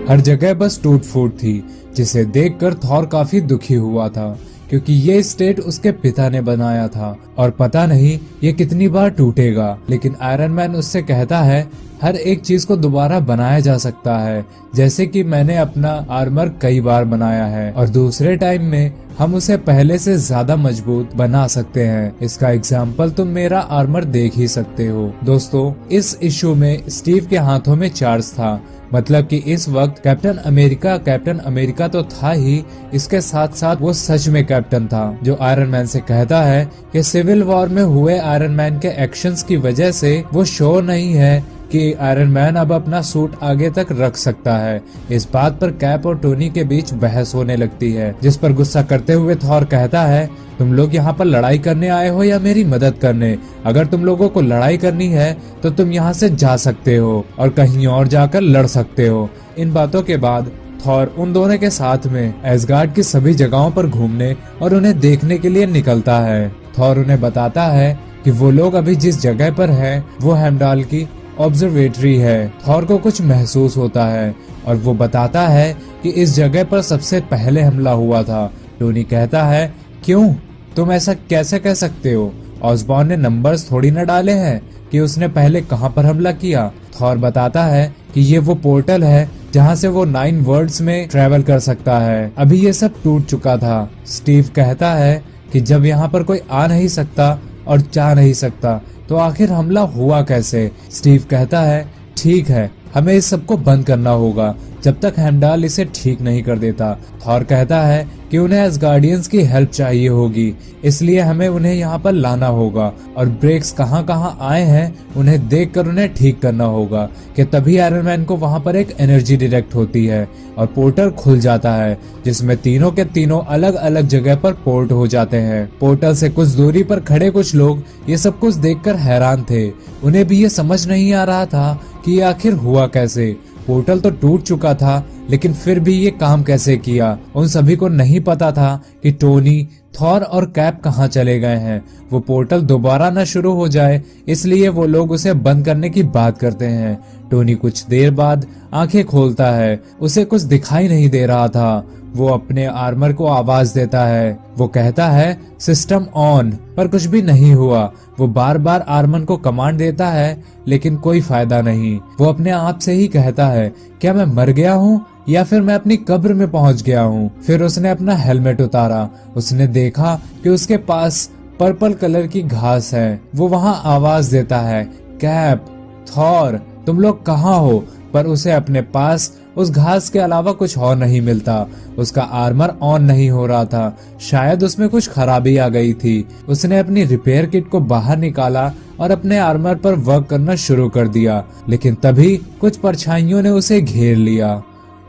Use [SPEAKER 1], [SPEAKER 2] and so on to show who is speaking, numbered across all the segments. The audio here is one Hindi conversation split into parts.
[SPEAKER 1] हर जगह बस टूट फूट थी, जिसे देखकर थॉर काफी दुखी हुआ था, क्योंकि ये स्टेट उसके पिता ने बनाया था और पता नहीं ये कितनी बार टूटेगा। लेकिन आयरन मैन उससे कहता है हर एक चीज को दोबारा बनाया जा सकता है, जैसे कि मैंने अपना आर्मर कई बार बनाया है और दूसरे टाइम में हम उसे पहले से ज्यादा मजबूत बना सकते हैं। इसका एग्जाम्पल तुम मेरा आर्मर देख ही सकते हो। दोस्तों, इस इशू में स्टीव के हाथों में चार्ज था, मतलब कि इस वक्त कैप्टन अमेरिका तो था ही, इसके साथ साथ वो सच में कैप्टन था, जो आयरन मैन से कहता है कि सिविल वॉर में हुए आयरन मैन के एक्शंस की वजह से वो श्योर नहीं है कि आयरन मैन अब अपना सूट आगे तक रख सकता है। इस बात पर कैप और टोनी के बीच बहस होने लगती है, जिस पर गुस्सा करते हुए थॉर कहता है तुम लोग यहाँ पर लड़ाई करने आए हो या मेरी मदद करने? अगर तुम लोगों को लड़ाई करनी है तो तुम यहाँ से जा सकते हो और कहीं और जाकर लड़ सकते हो। इन बातों के बाद थॉर उन दोनों के साथ में एसगार्ड की सभी जगहों पर घूमने और उन्हें देखने के लिए निकलता है। थॉर उन्हें बताता है कि वो लोग अभी जिस जगह पर हैं वो हेमडाल की ऑब्जर्वेटरी है। थॉर को कुछ महसूस होता है और वो बताता है कि इस जगह पर सबसे पहले हमला हुआ था। टोनी कहता है क्यों? तुम ऐसा कैसे कह सकते हो? ऑसबॉर्न ने नंबर्स थोड़ी न डाले हैं कि उसने पहले कहां पर हमला किया। थॉर बताता है कि ये वो पोर्टल है जहां से वो 9 वर्ल्ड्स में ट्रेवल कर सकता है। अभी ये सब टूट चुका था। स्टीव कहता है कि जब यहाँ पर कोई आ नहीं सकता और जा नहीं सकता तो आखिर हमला हुआ कैसे? स्टीव कहता है ठीक है, हमें इस सब को बंद करना होगा जब तक हेमडाल इसे ठीक नहीं कर देता। थॉर कहता है कि उन्हें एसगार्डियंस की हेल्प चाहिए होगी, इसलिए हमें उन्हें यहाँ पर लाना होगा और ब्रेक्स कहाँ कहाँ आए हैं उन्हें देखकर उन्हें ठीक करना होगा। कि तभी आयरन मैन को वहाँ पर एक एनर्जी डिटेक्ट होती है और पोर्टल खुल जाता है, जिसमें तीनों के तीनों अलग अलग जगह पर पोर्ट हो जाते हैं। पोर्टल से कुछ दूरी पर खड़े कुछ लोग ये सब कुछ देखकर हैरान थे। उन्हें भी ये समझ नहीं आ रहा था कि ये आखिर हुआ कैसे। पोर्टल तो टूट चुका था, लेकिन फिर भी ये काम कैसे किया? उन सभी को नहीं पता था कि टोनी, थॉर और कैप कहाँ चले गए हैं। वो पोर्टल दोबारा न शुरू हो जाए, इसलिए वो लोग उसे बंद करने की बात करते हैं। टोनी कुछ देर बाद आंखें खोलता है, उसे कुछ दिखाई नहीं दे रहा था। वो अपने आर्मर को आवाज देता है। वो कहता है सिस्टम ऑन, पर कुछ भी नहीं हुआ। वो बार बार आर्मर को कमांड देता है, लेकिन कोई फायदा नहीं। वो अपने आप से ही कहता है क्या मैं मर गया हूँ या फिर मैं अपनी कब्र में पहुंच गया हूँ? फिर उसने अपना हेलमेट उतारा। उसने देखा कि उसके पास पर्पल कलर की घास है। वो वहाँ आवाज देता है कैप, थॉर, तुम लोग कहाँ हो? पर उसे अपने पास उस घास के अलावा कुछ और नहीं मिलता। उसका आर्मर ऑन नहीं हो रहा था, शायद उसमें कुछ खराबी आ गई थी। उसने अपनी रिपेयर किट को बाहर निकाला और अपने आर्मर पर वर्क करना शुरू कर दिया, लेकिन तभी कुछ परछाइयों ने उसे घेर लिया।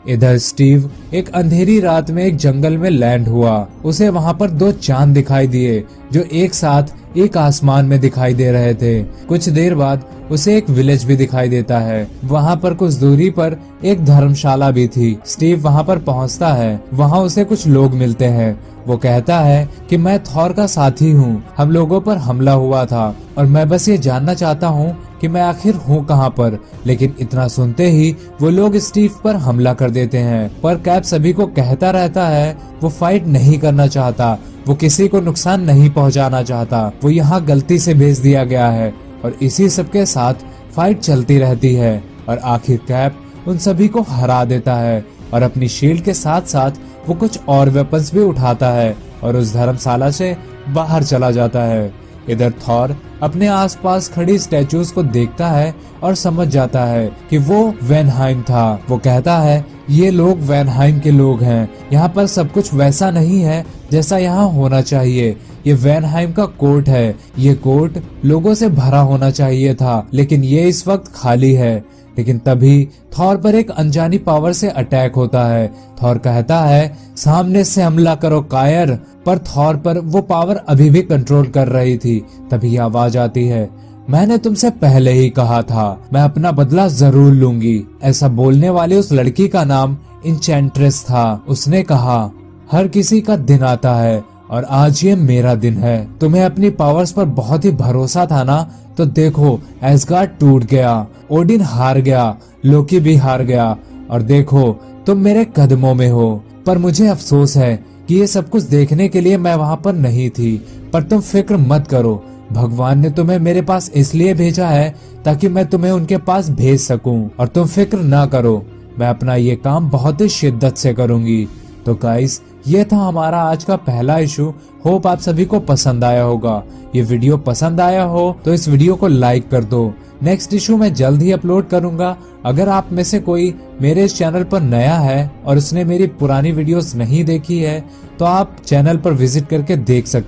[SPEAKER 1] इधर स्टीव एक अंधेरी रात में एक जंगल में लैंड हुआ। उसे वहाँ पर 2 चांद दिखाई दिए जो एक साथ एक आसमान में दिखाई दे रहे थे। कुछ देर बाद उसे एक विलेज भी दिखाई देता है। वहाँ पर कुछ दूरी पर एक धर्मशाला भी थी। स्टीव वहाँ पर पहुँचता है। वहाँ उसे कुछ लोग मिलते हैं। वो कहता है कि मैं थॉर का साथी हूँ, हम लोगों पर हमला हुआ था और मैं बस ये जानना चाहता हूँ कि मैं आखिर हूँ कहाँ पर। लेकिन इतना सुनते ही वो लोग स्टीव पर हमला कर देते हैं। पर कैप सभी को कहता रहता है वो फाइट नहीं करना चाहता, वो किसी को नुकसान नहीं पहुँचाना चाहता, वो यहाँ गलती से भेज दिया गया है। और इसी सब के साथ फाइट चलती रहती है और आखिर कैप उन सभी को हरा देता है और अपनी शील्ड के साथ साथ वो कुछ और वेपन्स भी उठाता है और उस धर्मशाला से बाहर चला जाता है। इधर थॉर अपने आसपास खड़ी स्टैचूज को देखता है और समझ जाता है कि वो वैनहाइम था। वो कहता है ये लोग वैनहाइम के लोग हैं, यहाँ पर सब कुछ वैसा नहीं है जैसा यहाँ होना चाहिए। ये वैनहाइम का कोर्ट है, ये कोर्ट लोगों से भरा होना चाहिए था, लेकिन ये इस वक्त खाली है। लेकिन तभी थॉर पर एक अनजानी पावर से अटैक होता है। थॉर कहता है सामने से हमला करो कायर, पर थॉर पर वो पावर अभी भी कंट्रोल कर रही थी। तभी आवाज आती है मैंने तुमसे पहले ही कहा था, मैं अपना बदला जरूर लूंगी। ऐसा बोलने वाली उस लड़की का नाम इंचेंट्रेस था। उसने कहा हर किसी का दिन आता है और आज ये मेरा दिन है। तुम्हें अपनी पावर्स पर बहुत ही भरोसा था ना, तो देखो एसगार्ड टूट गया, ओडिन हार गया, लोकी भी हार गया और देखो तुम मेरे कदमों में हो। पर मुझे अफसोस है कि ये सब कुछ देखने के लिए मैं वहाँ पर नहीं थी। पर तुम फिक्र मत करो, भगवान ने तुम्हें मेरे पास इसलिए भेजा है ताकि मैं तुम्हें उनके पास भेज सकूं। और तुम फिक्र ना करो, मैं अपना ये काम बहुत ही शिद्दत से करूंगी। तो गाइस, ये था हमारा आज का पहला इशू। होप आप सभी को पसंद आया होगा। ये वीडियो पसंद आया हो तो इस वीडियो को लाइक कर दो। नेक्स्ट इशू मैं जल्द ही अपलोड करूंगा। अगर आप में से कोई मेरे इस चैनल पर नया है और उसने मेरी पुरानी वीडियोस नहीं देखी है तो आप चैनल पर विजिट करके देख सकते हैं।